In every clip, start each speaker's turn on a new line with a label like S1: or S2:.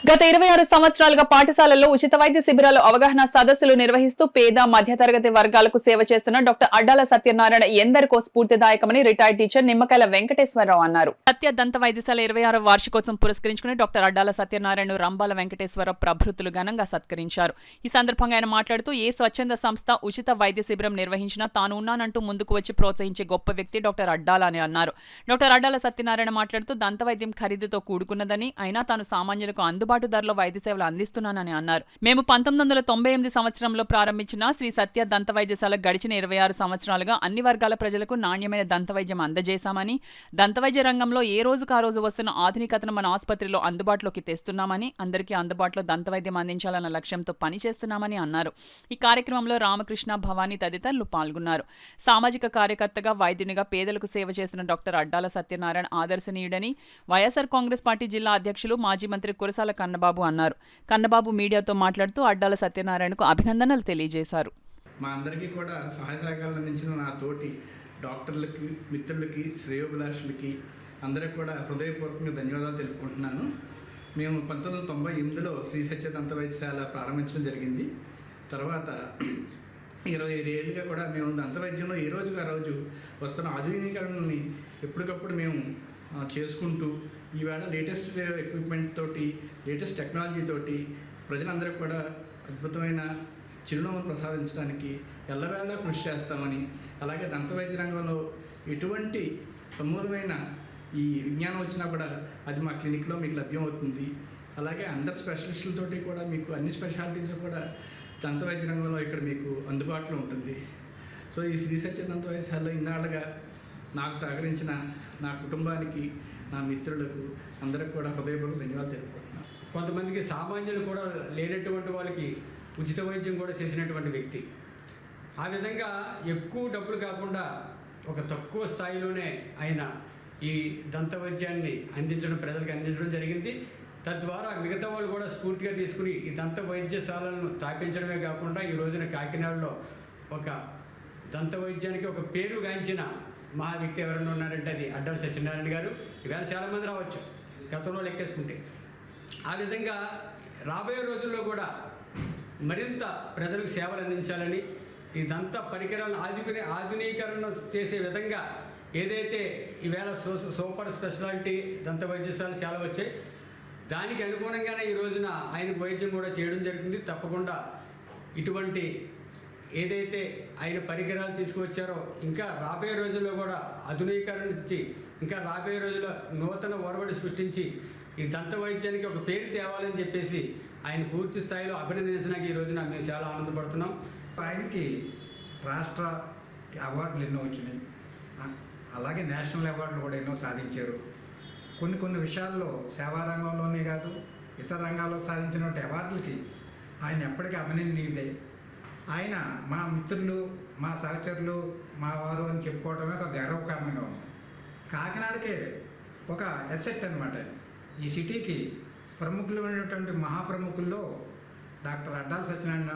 S1: గత 26 సంవత్సరాలుగా పాఠశాలల్లో ఉచిత వైద్య శిబిరాలు అవగాహన సదస్సులు నిర్వహిస్తూ పేద మధ్యతరగతి వర్గాలకు సేవ చేస్తున్న డాక్టర్ అడ్డాల సత్యనారాయణ ఎందరికో స్ఫూర్తిదాయకమని రిటైర్డ్ టీచర్ నిమ్మకాయల వెంకటేశ్వరరావు అన్నారు. సత్య దంత వైద్యశాల 26వ వార్షికోత్సవం పురస్కరించుకుని డాక్టర్ అడ్డాల సత్యనారాయణ రంబాల వెంకటేశ్వరరావు ప్రభృతులు ఘనంగా సత్కరించారు. ఈ సందర్భంగా ఆయన మాట్లాడుతూ ఏ స్వచ్ఛంద సంస్థ ఉచిత వైద్య శిబిరం నిర్వహించినా తాను ఉన్నానంటూ ముందుకు వచ్చి ప్రోత్సహించే గొప్ప వ్యక్తి డాక్టర్ అడ్డాల అని అన్నారు. డాక్టర్ అడ్డాల సత్యనారాయణ మాట్లాడుతూ దంత వైద్యం ఖరీదుతో కూడుకున్నదని, అయినా తాను సామాన్యులకు అందుబాటు ధరలో వైద్య సేవలు అందిస్తున్నానని అన్నారు. మేము 1998 సంవత్సరంలో ప్రారంభించిన శ్రీ సత్య దంత వైద్యశాల గడిచిన 26 సంవత్సరాలుగా అన్ని వర్గాల ప్రజలకు నాణ్యమైన దంత వైద్యం అందజేశామని, దంత వైద్య రంగంలో ఏ రోజుకు ఆ రోజు వస్తున్న ఆధునికతను మన ఆసుపత్రిలో అందుబాటులోకి తెస్తున్నామని, అందరికీ అందుబాటులో దంత వైద్యం అందించాలన్న లక్ష్యంతో పనిచేస్తున్నామని అన్నారు. ఈ కార్యక్రమంలో రామకృష్ణ, భవానీ తదితరులు పాల్గొన్నారు. సామాజిక కార్యకర్తగా, వైద్యునిగా పేదలకు సేవ చేసిన డాక్టర్ అడ్డాల సత్యనారాయణ ఆదర్శనీయుడని వైఎస్ఆర్ కాంగ్రెస్ పార్టీ జిల్లా అధ్యక్షులు మాజీ మంత్రి కురసాల కన్నబాబు అన్నారు. కన్నబాబు మీడియాతో మాట్లాడుతూ అడ్డాల సత్యనారాయణకు అభినందనలు తెలియజేశారు.
S2: మా అందరికీ కూడా సహాయ సహకారాలు అందించిన నా తోటి డాక్టర్లకి, మిత్రులకి, శ్రేయోభిలాషులకి అందరికీ కూడా హృదయపూర్వకంగా ధన్యవాదాలు తెలుపుకుంటున్నాను. మేము 1998లో శ్రీ సత్య దంత వైద్యశాల ప్రారంభించడం జరిగింది. తర్వాత 25 ఏళ్ళుగా కూడా మేము దంత వైద్యంలో ఏ రోజుగా రోజు వస్తున్న ఆధునీకరణని ఎప్పటికప్పుడు మేము చేసుకుంటూ ఈవేళ లేటెస్ట్ ఎక్విప్మెంట్ తోటి, లేటెస్ట్ టెక్నాలజీ తోటి ప్రజలందరికీ కూడా అద్భుతమైన చిరునవ్వును ప్రసాదించడానికి ఎల్లవేళ కృషి చేస్తామని, అలాగే దంత వైద్య రంగంలో ఎటువంటి సమూలమైన ఈ విజ్ఞానం వచ్చినా కూడా అది మా క్లినిక్లో మీకు లభ్యమవుతుంది. అలాగే అందరు స్పెషలిస్టులతోటి కూడా మీకు అన్ని స్పెషాలిటీస్ కూడా దంత వైద్య రంగంలో ఇక్కడ మీకు అందుబాటులో ఉంటుంది. సో ఈ శ్రీ సత్య దంత వైద్యశాలలో ఇన్నాళ్ళుగా నాకు సహకరించిన నా కుటుంబానికి, నా మిత్రులకు అందరికి కూడా హృదయపూర్వక ధన్యవాదాలు తెలుపుకుంటున్నాను.
S3: కొంతమందికి సామాన్యులు కూడా లేనటువంటి వాళ్ళకి ఉచిత వైద్యం కూడా చేసినటువంటి వ్యక్తి. ఆ విధంగా ఎక్కువ డబ్బులు కాకుండా ఒక తక్కువ స్థాయిలోనే ఆయన ఈ దంత వైద్యాన్ని ప్రజలకు అందించడం జరిగింది. తద్వారా మిగతా వాళ్ళు కూడా స్ఫూర్తిగా తీసుకుని ఈ దంత వైద్యశాలను స్థాపించడమే కాకుండా ఈ రోజున కాకినాడలో ఒక దంత వైద్యానికి ఒక పేరు గాంచిన మహా వ్యక్తి ఎవరైనా ఉన్నారంటే అది అడ్డాల సత్యనారాయణ గారు. ఇవాళ చాలామంది రావచ్చు గతంలో లెక్కేసుకుంటే. ఆ విధంగా రాబోయే రోజుల్లో కూడా మరింత ప్రజలకు సేవలు అందించాలని, ఈ దంత పరికరాలను ఆధునీకరణ చేసే విధంగా ఏదైతే ఈవేళ సూపర్ స్పెషాలిటీ దంత వైద్యశాలలు చాలా వచ్చాయి, దానికి అనుగుణంగానే ఈ రోజున ఆయన వైద్యం కూడా చేయడం జరుగుతుంది. తప్పకుండా ఇటువంటి ఏదైతే ఆయన పరికరాలు తీసుకువచ్చారో ఇంకా రాబోయే రోజుల్లో కూడా ఆధునీకరణ ఇచ్చి, ఇంకా రాబోయే రోజుల్లో నూతన ఒరవడి సృష్టించి ఈ దంత వైద్యానికి ఒక పేరు తేవాలని చెప్పేసి ఆయన పూర్తి స్థాయిలో అభినందించడానికి ఈ రోజున మేము చాలా ఆనందపడుతున్నాం.
S4: ఆయనకి రాష్ట్ర అవార్డులు ఎన్నో వచ్చినాయి, అలాగే నేషనల్ అవార్డులు కూడా ఎన్నో సాధించారు. కొన్ని విషయాల్లో సేవా రంగంలోనే కాదు ఇతర రంగాల్లో సాధించినటువంటి అవార్డులకి ఆయన ఎప్పటికీ అభినందనీయుడే. ఆయన మా మిత్రులు, మా సహచరులు, మా వారు అని చెప్పుకోవడమే ఒక గర్వకారణంగా ఉంది. కాకినాడకే ఒక ఎసెట్ అనమాట. ఈ సిటీకి ప్రముఖులైనటువంటి మహాప్రముఖుల్లో డాక్టర్ అడ్డాల సత్యనారాయణ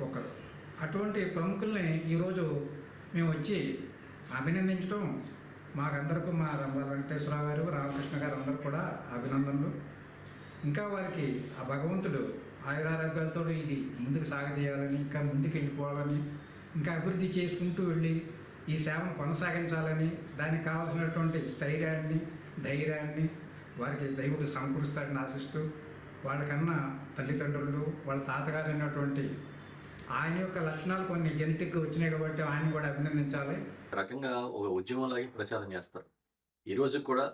S4: ఒకరు. అటువంటి ప్రముఖుల్ని ఈరోజు మేము వచ్చి అభినందించడం మాకందరికీ, మా రంబాల వెంకటేశ్వరరావు గారు, రామకృష్ణ గారు అందరూ కూడా అభినందనలు. ఇంకా వారికి ఆ భగవంతుడు ఆయురారోగ్యాలతో ఇది ముందుకు సాగదీయాలని, ఇంకా ముందుకు వెళ్ళిపోవాలని, ఇంకా అభివృద్ధి చేసుకుంటూ వెళ్ళి ఈ సేవను కొనసాగించాలని, దానికి కావాల్సినటువంటి స్థైర్యాన్ని, ధైర్యాన్ని వారికి దైవుడు సమకూరుస్తాడని ఆశిస్తూ, వాళ్ళకన్నా తల్లిదండ్రులు, వాళ్ళ తాతగారు అయినటువంటి ఆయన యొక్క లక్షణాలు కొన్ని జెనెటిక్గా వచ్చినాయి కాబట్టి ఆయన కూడా అభినందించాలి.
S5: రకంగా ఒక ఉద్యమంలాగే ప్రచారం చేస్తారు. ఈరోజు కూడా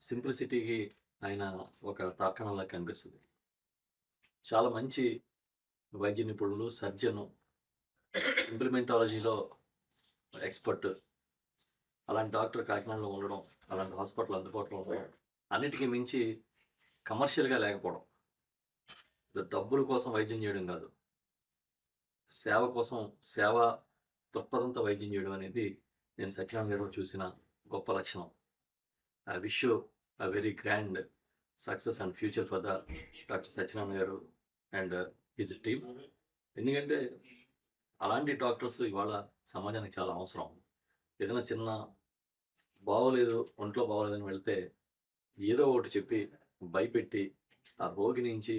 S5: సింప్లిసిటీకి ఆయన ఒక తార్కాణంలా కనిపిస్తుంది. చాలా మంచి వైద్య నిపుణులు, సర్జను, ఇంప్లిమెంటాలజీలో ఎక్స్పర్ట్, అలాంటి డాక్టర్ కాకినాడలో ఉండడం, అలాంటి హాస్పిటల్ అందుబాటులో ఉండడం, అన్నిటికీ మించి కమర్షియల్గా లేకపోవడం, డబ్బుల కోసం వైద్యం చేయడం కాదు, సేవ కోసం, సేవా దృక్పథంతో వైద్యం చేయడం అనేది నేను సత్యనారాయణ గారు చూసిన గొప్ప లక్షణం. I wish you a very grand success and future for the Dr. Sachinarayana garu and his team. ఎందుకంటే అలాంటి డాక్టర్స్ ఇవాళ సమాజానికి చాలా అవసరం. ఏదైనా చిన్న బాగోలేదు, ఒంట్లో బాగోలేదని వెళ్తే ఏదో ఒకటి చెప్పి భయపెట్టి ఆ రోగి నుంచి,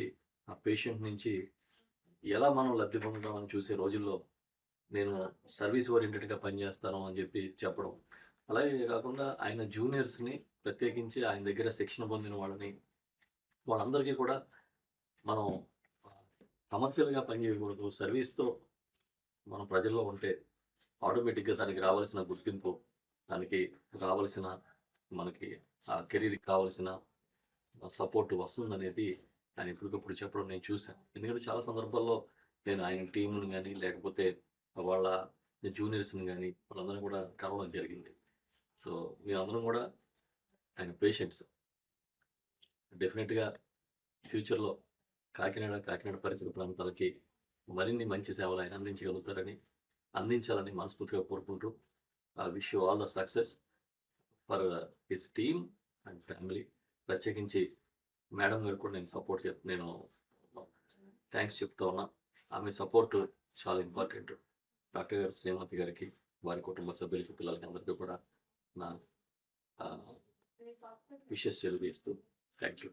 S5: ఆ పేషెంట్ నుంచి ఎలా మనం లబ్ధి పొందుతామని చూసే రోజుల్లో నేను సర్వీస్ ఓరియంటెడ్గా పనిచేస్తాను అని చెప్పి చెప్పడం. అలాగే కాకుండా ఆయన జూనియర్స్ని ప్రత్యేకించి ఆయన దగ్గర శిక్షణ పొందిన వాళ్ళందరికీ కూడా మనం కమర్షియల్గా పనిచేయకూడదు, సర్వీస్తో మనం ప్రజల్లో ఉంటే ఆటోమేటిక్గా దానికి రావాల్సిన గుర్తింపు, దానికి రావాల్సిన మనకి ఆ కెరీర్కి కావాల్సిన సపోర్ట్ వస్తుందనేది ఆయన ఇప్పటికప్పుడు చెప్పడం నేను చూశాను. ఎందుకంటే చాలా సందర్భాల్లో నేను ఆయన టీంను కానీ లేకపోతే వాళ్ళ జూనియర్స్ని కానీ వాళ్ళందరూ కూడా కలవడం జరిగింది. సో మేమందరం కూడా ఆయన పేషెంట్స్. డెఫినెట్గా ఫ్యూచర్లో కాకినాడ పరిసర ప్రాంతాలకి మరిన్ని మంచి సేవలు ఆయన అందించాలని మనస్ఫూర్తిగా కోరుకుంటూ wish you all the success for his team and family. ప్రత్యేకించి మేడం గారు కూడా నేను థ్యాంక్స్ చెప్తా ఉన్నా. ఆమె సపోర్ట్ చాలా ఇంపార్టెంట్. డాక్టర్ గారు శ్రీమతి గారికి, వారి కుటుంబ సభ్యులకి, పిల్లలకి అందరికీ కూడా నా విషెస్ తెలియజేస్తూ థ్యాంక్ యూ.